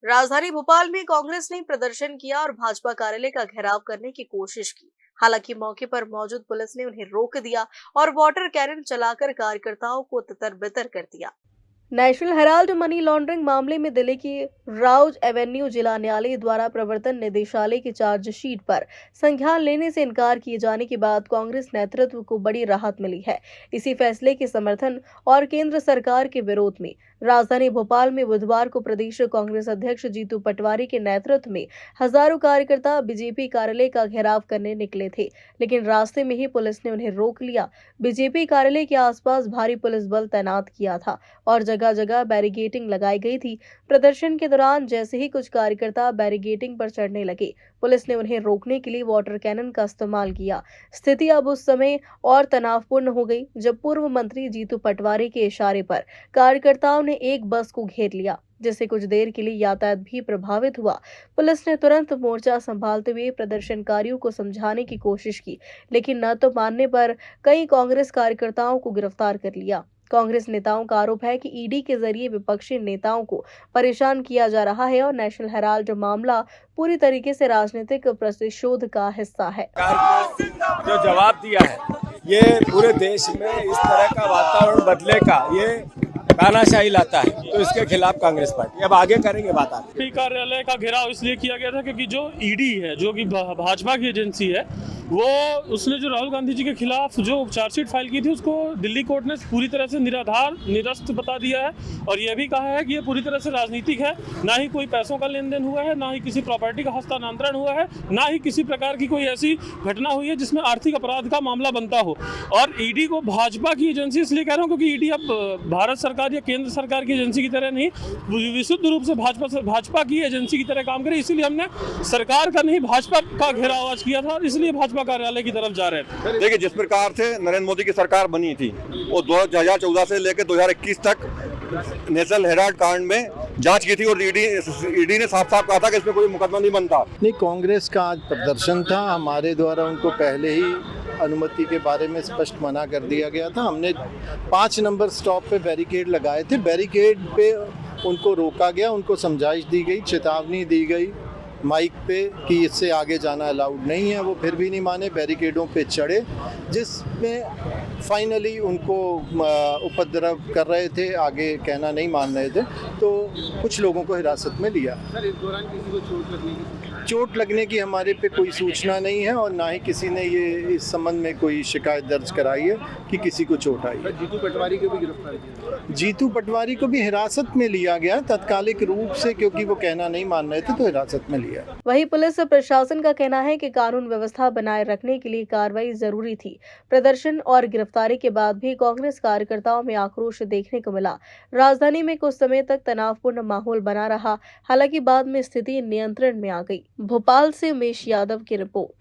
राजधानी भोपाल में कांग्रेस ने प्रदर्शन किया और भाजपा कार्यालय का घेराव करने की कोशिश की। हालांकि मौके पर मौजूद पुलिस ने उन्हें रोक दिया और वाटर कैनन चलाकर कार्यकर्ताओं को तितर-बितर कर दिया। नेशनल हेराल्ड मनी लॉन्ड्रिंग मामले में दिल्ली की राउज एवेन्यू जिला न्यायालय द्वारा प्रवर्तन निदेशालय की चार्जशीट पर संज्ञान लेने से इनकार किए जाने के बाद कांग्रेस नेतृत्व को बड़ी राहत मिली है। इसी फैसले के समर्थन और केंद्र सरकार के विरोध में राजधानी भोपाल में बुधवार को प्रदेश कांग्रेस अध्यक्ष जीतू पटवारी के नेतृत्व में हजारों कार्यकर्ता बीजेपी कार्यालय का घेराव करने निकले थे, लेकिन रास्ते में ही पुलिस ने उन्हें रोक लिया। बीजेपी कार्यालय के आसपास भारी पुलिस बल तैनात किया था और जगह जगह बैरिकेडिंग लगाई गई थी। प्रदर्शन के दौरान जैसे ही कुछ कार्यकर्ता बैरिकेडिंग पर चढ़ने लगे, पुलिस ने उन्हें रोकने के लिए वाटर कैनन का इस्तेमाल किया। स्थिति अब उस समय और तनावपूर्ण हो गई जब पूर्व मंत्री जीतू पटवारी के इशारे पर कार्यकर्ताओं ने एक बस को घेर लिया, जिससे कुछ देर के लिए यातायात भी प्रभावित हुआ। पुलिस ने तुरंत मोर्चा संभालते हुए प्रदर्शनकारियों को समझाने की कोशिश की, लेकिन न तो मानने पर कई कांग्रेस कार्यकर्ताओं को गिरफ्तार कर लिया। कांग्रेस नेताओं का आरोप है कि ईडी के जरिए विपक्षी नेताओं को परेशान किया जा रहा है और नेशनल हेराल्ड मामला पूरी तरीके से राजनीतिक प्रतिशोध का हिस्सा है। जो जवाब दिया है, ये पूरे देश में इस तरह का वातावरण बदले का ये तानाशाही लाता है, तो इसके खिलाफ कांग्रेस पार्टी अब आगे करेंगे बात। आगे कार्यालय का घेराव इसलिए किया गया था क्योंकि जो ईडी है, जो कि भाजपा की एजेंसी है, वो उसने जो राहुल गांधी जी के खिलाफ जो चार्जशीट फाइल की थी, उसको दिल्ली कोर्ट ने पूरी तरह से निराधार निरस्त बता दिया है और यह भी कहा है कि ये पूरी तरह से राजनीतिक है। ना ही कोई पैसों का लेन देन हुआ है, ना ही किसी प्रॉपर्टी का हस्तांतरण हुआ है, ना ही किसी प्रकार की कोई ऐसी घटना हुई है जिसमें आर्थिक अपराध का मामला बनता हो। और ईडी को भाजपा की एजेंसी इसलिए कह रहा हूँ क्योंकि ईडी अब भारत सरकार या केंद्र सरकार की एजेंसी की तरह नहीं, विशुद्ध रूप से भाजपा की एजेंसी की तरह काम करे। इसीलिए हमने सरकार का नहीं, भाजपा का घेराव आज किया था और इसलिए भाजपा कार्यालय की तरफ जा रहे थे। देखिए, जिस प्रकार से नरेंद्र मोदी की सरकार बनी थी, वो 2014 से लेकर 2021 तक नेशनल हेराल्ड कांड में जांच की थी और ईडी ने साफ साफ कहा था कि इसमें कोई मुकदमा नहीं बनता। नहीं, कांग्रेस का आज प्रदर्शन था, हमारे द्वारा उनको पहले ही अनुमति के बारे में स्पष्ट मना कर दिया गया था। हमने 5 नंबर स्टॉप पे बैरिकेड लगाए थे, बैरिकेड पे उनको रोका गया, उनको समझाइश दी गई, चेतावनी दी गई माइक पे कि इससे आगे जाना अलाउड नहीं है। वो फिर भी नहीं माने, बैरिकेडों पे चढ़े, जिसमें फाइनली उनको उपद्रव कर रहे थे, आगे कहना नहीं मान रहे थे, तो कुछ लोगों को हिरासत में लिया। सर, इस दौरान किसी को चोट लगने की हमारे पे कोई सूचना नहीं है और ना ही किसी ने ये इस संबंध में कोई शिकायत दर्ज कराई है कि किसी को चोट आई है। जीतू पटवारी को भी गिरफ्तार किया? जीतू पटवारी को भी हिरासत में लिया गया तात्कालिक रूप से, क्योंकि वो कहना नहीं मान रहे थे, तो हिरासत में लिया। वहीं पुलिस प्रशासन का कहना है कि कानून व्यवस्था बनाए रखने के लिए कार्रवाई जरूरी थी। प्रदर्शन और गिरफ्तारी के बाद भी कांग्रेस कार्यकर्ताओं में आक्रोश देखने को मिला। राजधानी में कुछ समय तक तनावपूर्ण माहौल बना रहा, हालांकि बाद में स्थिति नियंत्रण में आ गई। भोपाल से उमेश यादव की रिपोर्ट।